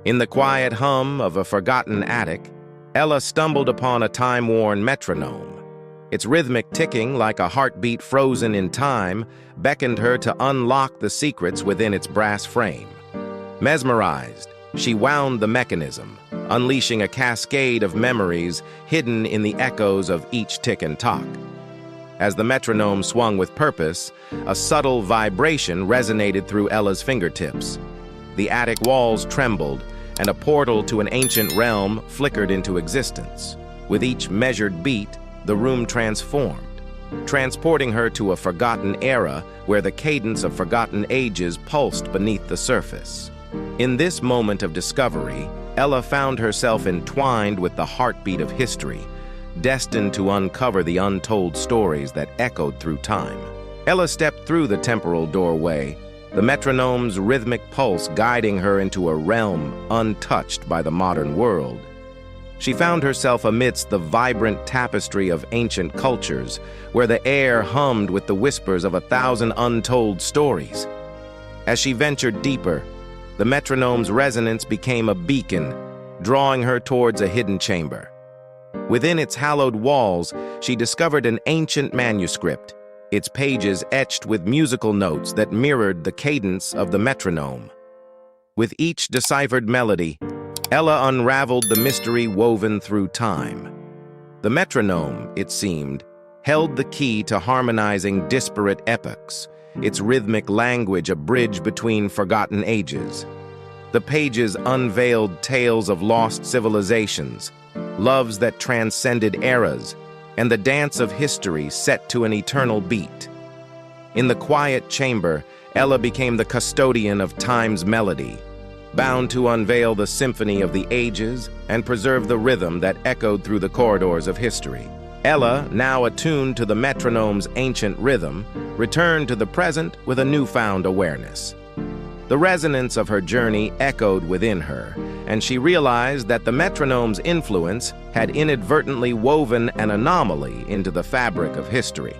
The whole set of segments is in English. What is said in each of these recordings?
In the quiet hum of a forgotten attic, Ella stumbled upon a time-worn metronome. Its rhythmic ticking, like a heartbeat frozen in time, beckoned her to unlock the secrets within its brass frame. Mesmerized, she wound the mechanism, unleashing a cascade of memories hidden in the echoes of each tick and tock. As the metronome swung with purpose, a subtle vibration resonated through Ella's fingertips. The attic walls trembled, and a portal to an ancient realm flickered into existence. With each measured beat, the room transformed, transporting her to a forgotten era where the cadence of forgotten ages pulsed beneath the surface. In this moment of discovery, Ella found herself entwined with the heartbeat of history, destined to uncover the untold stories that echoed through time. Ella stepped through the temporal doorway, the metronome's rhythmic pulse guiding her into a realm untouched by the modern world. She found herself amidst the vibrant tapestry of ancient cultures, where the air hummed with the whispers of 1,000 untold stories. As she ventured deeper, the metronome's resonance became a beacon, drawing her towards a hidden chamber. Within its hallowed walls, she discovered an ancient manuscript, its pages etched with musical notes that mirrored the cadence of the metronome. With each deciphered melody, Ella unraveled the mystery woven through time. The metronome, it seemed, held the key to harmonizing disparate epochs, its rhythmic language a bridge between forgotten ages. The pages unveiled tales of lost civilizations, loves that transcended eras, and the dance of history set to an eternal beat. In the quiet chamber, Ella became the custodian of time's melody, bound to unveil the symphony of the ages and preserve the rhythm that echoed through the corridors of history. Ella, now attuned to the metronome's ancient rhythm, returned to the present with a newfound awareness. The resonance of her journey echoed within her, and she realized that the metronome's influence had inadvertently woven an anomaly into the fabric of history.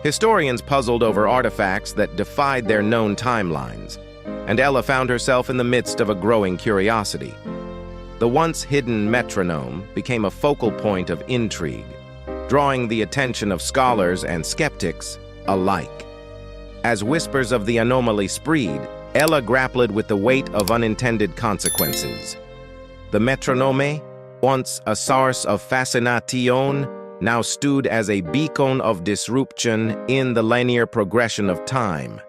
Historians puzzled over artifacts that defied their known timelines, and Ella found herself in the midst of a growing curiosity. The once hidden metronome became a focal point of intrigue, drawing the attention of scholars and skeptics alike. As whispers of the anomaly spread, Ella grappled with the weight of unintended consequences. The metronome, once a source of fascination, now stood as a beacon of disruption in the linear progression of time.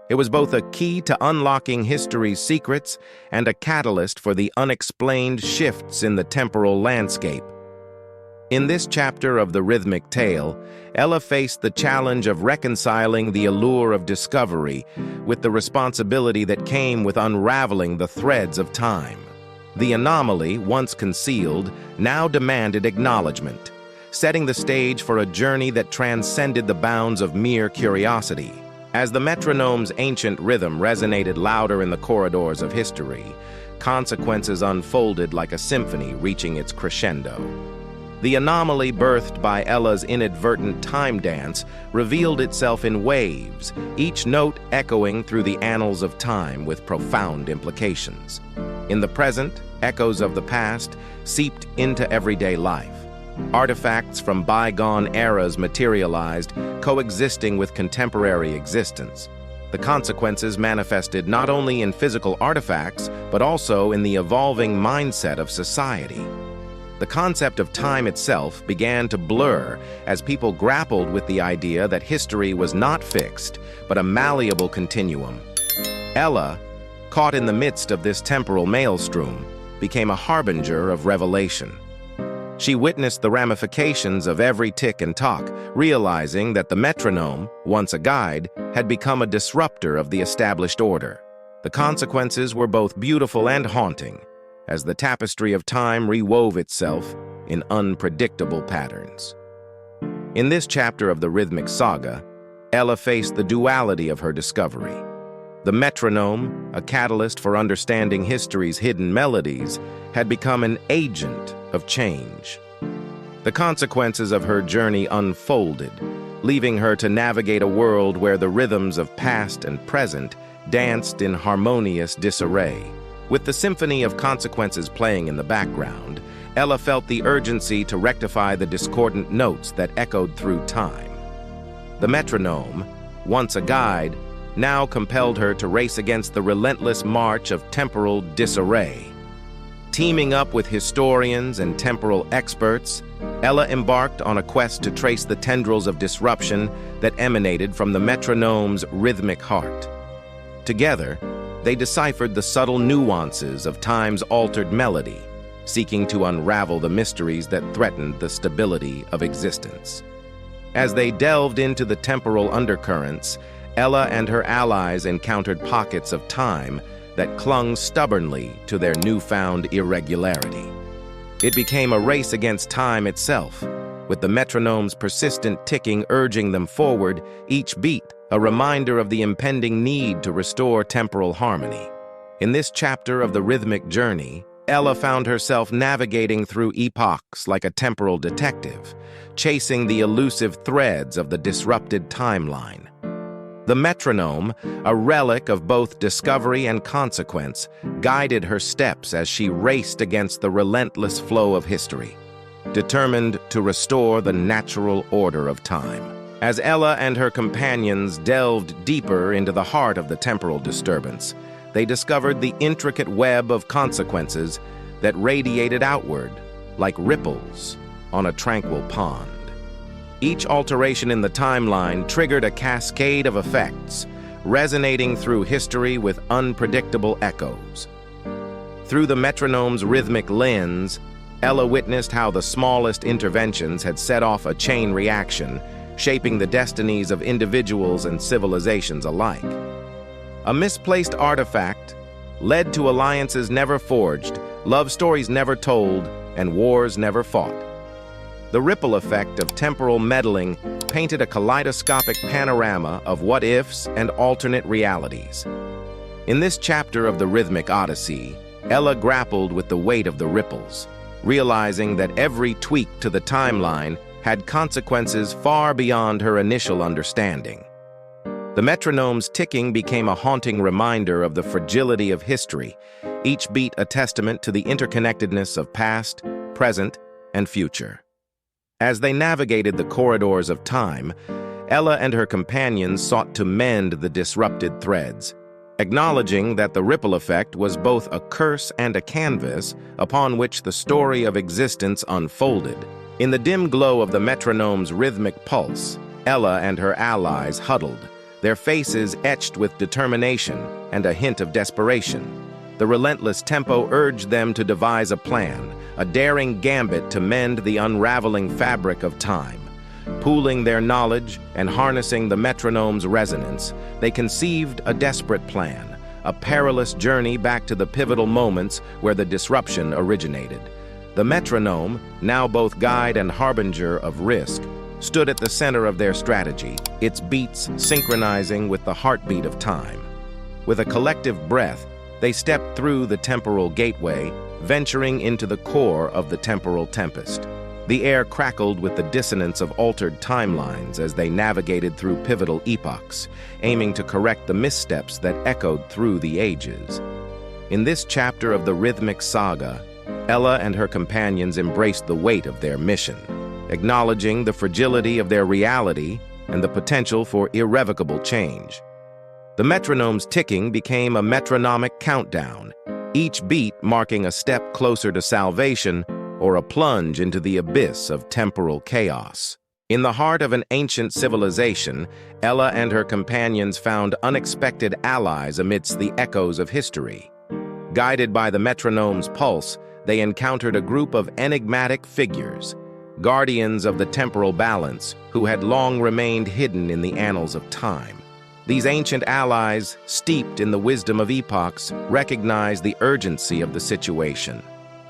It was both a key to unlocking history's secrets and a catalyst for the unexplained shifts in the temporal landscape. In this chapter of the rhythmic tale, Ella faced the challenge of reconciling the allure of discovery with the responsibility that came with unraveling the threads of time. The anomaly, once concealed, now demanded acknowledgement, setting the stage for a journey that transcended the bounds of mere curiosity. As the metronome's ancient rhythm resonated louder in the corridors of history, consequences unfolded like a symphony reaching its crescendo. The anomaly birthed by Ella's inadvertent time dance revealed itself in waves, each note echoing through the annals of time with profound implications. In the present, echoes of the past seeped into everyday life. Artifacts from bygone eras materialized, coexisting with contemporary existence. The consequences manifested not only in physical artifacts, but also in the evolving mindset of society. The concept of time itself began to blur as people grappled with the idea that history was not fixed, but a malleable continuum. Ella, caught in the midst of this temporal maelstrom, became a harbinger of revelation. She witnessed the ramifications of every tick and tock, realizing that the metronome, once a guide, had become a disruptor of the established order. The consequences were both beautiful and haunting, as the tapestry of time rewove itself in unpredictable patterns. In this chapter of the rhythmic saga, Ella faced the duality of her discovery. The metronome, a catalyst for understanding history's hidden melodies, had become an agent of change. The consequences of her journey unfolded, leaving her to navigate a world where the rhythms of past and present danced in harmonious disarray. With the symphony of consequences playing in the background, Ella felt the urgency to rectify the discordant notes that echoed through time. The metronome, once a guide, now compelled her to race against the relentless march of temporal disarray. Teaming up with historians and temporal experts, Ella embarked on a quest to trace the tendrils of disruption that emanated from the metronome's rhythmic heart. Together, they deciphered the subtle nuances of time's altered melody, seeking to unravel the mysteries that threatened the stability of existence. As they delved into the temporal undercurrents, Ella and her allies encountered pockets of time that clung stubbornly to their newfound irregularity. It became a race against time itself, with the metronome's persistent ticking urging them forward, each beat a reminder of the impending need to restore temporal harmony. In this chapter of the rhythmic journey, Ella found herself navigating through epochs like a temporal detective, chasing the elusive threads of the disrupted timeline. The metronome, a relic of both discovery and consequence, guided her steps as she raced against the relentless flow of history, determined to restore the natural order of time. As Ella and her companions delved deeper into the heart of the temporal disturbance, they discovered the intricate web of consequences that radiated outward like ripples on a tranquil pond. Each alteration in the timeline triggered a cascade of effects, resonating through history with unpredictable echoes. Through the metronome's rhythmic lens, Ella witnessed how the smallest interventions had set off a chain reaction, shaping the destinies of individuals and civilizations alike. A misplaced artifact led to alliances never forged, love stories never told, and wars never fought. The ripple effect of temporal meddling painted a kaleidoscopic panorama of what-ifs and alternate realities. In this chapter of the Rhythmic Odyssey, Ella grappled with the weight of the ripples, realizing that every tweak to the timeline had consequences far beyond her initial understanding. The metronome's ticking became a haunting reminder of the fragility of history, each beat a testament to the interconnectedness of past, present, and future. As they navigated the corridors of time, Ella and her companions sought to mend the disrupted threads, acknowledging that the ripple effect was both a curse and a canvas upon which the story of existence unfolded. In the dim glow of the metronome's rhythmic pulse, Ella and her allies huddled, their faces etched with determination and a hint of desperation. The relentless tempo urged them to devise a plan, a daring gambit to mend the unraveling fabric of time. Pooling their knowledge and harnessing the metronome's resonance, they conceived a desperate plan, a perilous journey back to the pivotal moments where the disruption originated. The metronome, now both guide and harbinger of risk, stood at the center of their strategy, its beats synchronizing with the heartbeat of time. With a collective breath, they stepped through the temporal gateway, venturing into the core of the temporal tempest. The air crackled with the dissonance of altered timelines as they navigated through pivotal epochs, aiming to correct the missteps that echoed through the ages. In this chapter of the rhythmic saga, Ella and her companions embraced the weight of their mission, acknowledging the fragility of their reality and the potential for irrevocable change. The metronome's ticking became a metronomic countdown, each beat marking a step closer to salvation or a plunge into the abyss of temporal chaos. In the heart of an ancient civilization, Ella and her companions found unexpected allies amidst the echoes of history. Guided by the metronome's pulse, they encountered a group of enigmatic figures, guardians of the temporal balance, who had long remained hidden in the annals of time. These ancient allies, steeped in the wisdom of epochs, recognized the urgency of the situation.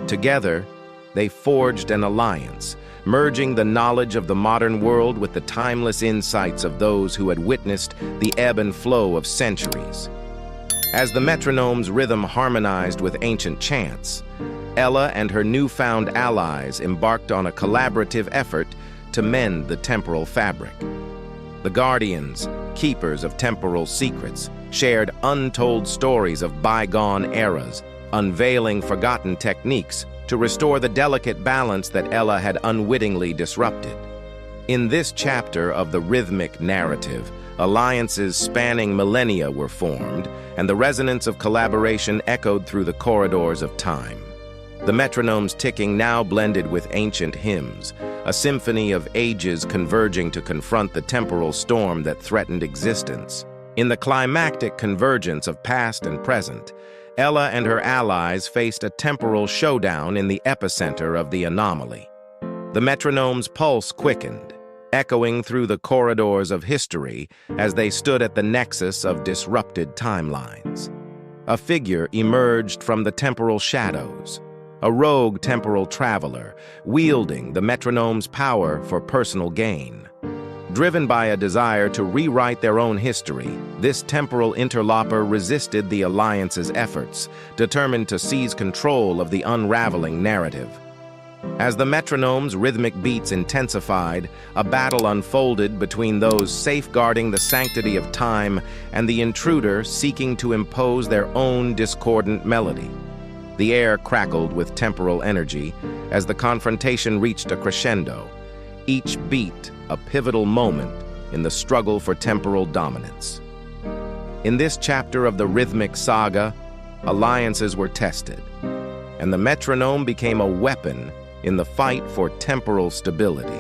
Together, they forged an alliance, merging the knowledge of the modern world with the timeless insights of those who had witnessed the ebb and flow of centuries. As the metronome's rhythm harmonized with ancient chants, Ella and her newfound allies embarked on a collaborative effort to mend the temporal fabric. The guardians, keepers of temporal secrets, shared untold stories of bygone eras, unveiling forgotten techniques to restore the delicate balance that Ella had unwittingly disrupted. In this chapter of the rhythmic narrative, alliances spanning millennia were formed, and the resonance of collaboration echoed through the corridors of time. The metronome's ticking now blended with ancient hymns, a symphony of ages converging to confront the temporal storm that threatened existence. In the climactic convergence of past and present, Ella and her allies faced a temporal showdown in the epicenter of the anomaly. The metronome's pulse quickened, echoing through the corridors of history as they stood at the nexus of disrupted timelines. A figure emerged from the temporal shadows, a rogue temporal traveler, wielding the metronome's power for personal gain. Driven by a desire to rewrite their own history, this temporal interloper resisted the Alliance's efforts, determined to seize control of the unraveling narrative. As the metronome's rhythmic beats intensified, a battle unfolded between those safeguarding the sanctity of time and the intruder seeking to impose their own discordant melody. The air crackled with temporal energy as the confrontation reached a crescendo, each beat a pivotal moment in the struggle for temporal dominance. In this chapter of the rhythmic saga, alliances were tested, and the metronome became a weapon in the fight for temporal stability.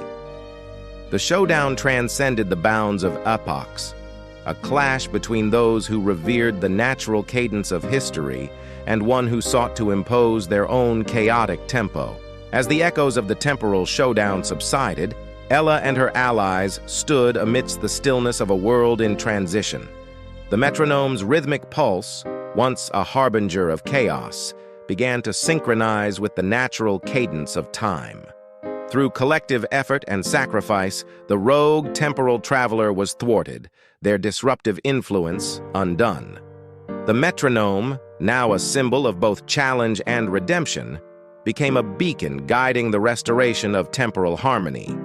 The showdown transcended the bounds of epochs, a clash between those who revered the natural cadence of history and one who sought to impose their own chaotic tempo. As the echoes of the temporal showdown subsided, Ella and her allies stood amidst the stillness of a world in transition. The metronome's rhythmic pulse, once a harbinger of chaos, began to synchronize with the natural cadence of time. Through collective effort and sacrifice, the rogue temporal traveler was thwarted, their disruptive influence undone. The metronome, now a symbol of both challenge and redemption, became a beacon guiding the restoration of temporal harmony.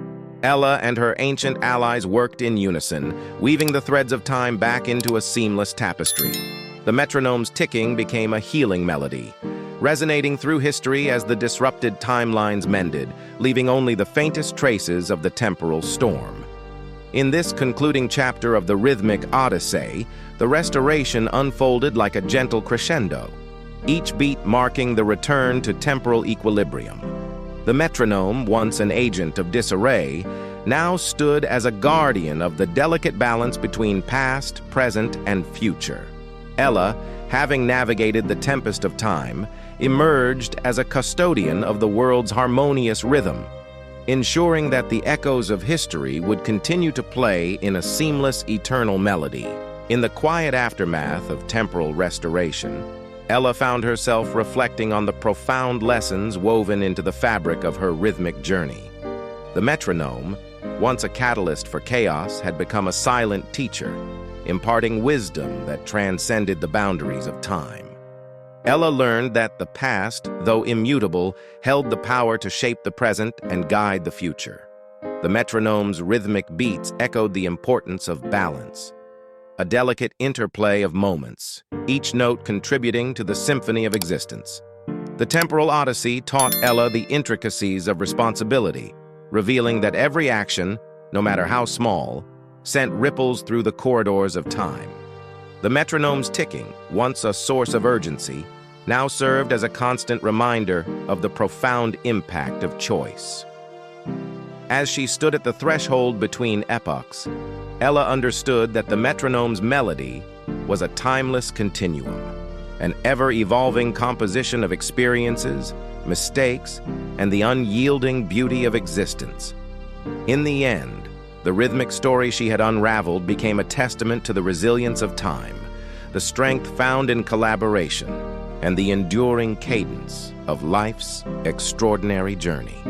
Ella and her ancient allies worked in unison, weaving the threads of time back into a seamless tapestry. The metronome's ticking became a healing melody, resonating through history as the disrupted timelines mended, leaving only the faintest traces of the temporal storm. In this concluding chapter of the rhythmic odyssey, the restoration unfolded like a gentle crescendo, each beat marking the return to temporal equilibrium. The metronome, once an agent of disarray, now stood as a guardian of the delicate balance between past, present, and future. Ella, having navigated the tempest of time, emerged as a custodian of the world's harmonious rhythm, ensuring that the echoes of history would continue to play in a seamless, eternal melody. In the quiet aftermath of temporal restoration, Ella found herself reflecting on the profound lessons woven into the fabric of her rhythmic journey. The metronome, once a catalyst for chaos, had become a silent teacher, imparting wisdom that transcended the boundaries of time. Ella learned that the past, though immutable, held the power to shape the present and guide the future. The metronome's rhythmic beats echoed the importance of balance, a delicate interplay of moments, each note contributing to the symphony of existence. The temporal odyssey taught Ella the intricacies of responsibility, revealing that every action, no matter how small, sent ripples through the corridors of time. The metronome's ticking, once a source of urgency, now served as a constant reminder of the profound impact of choice. As she stood at the threshold between epochs, Ella understood that the metronome's melody was a timeless continuum, an ever-evolving composition of experiences, mistakes, and the unyielding beauty of existence. In the end, the rhythmic story she had unraveled became a testament to the resilience of time, the strength found in collaboration, and the enduring cadence of life's extraordinary journey.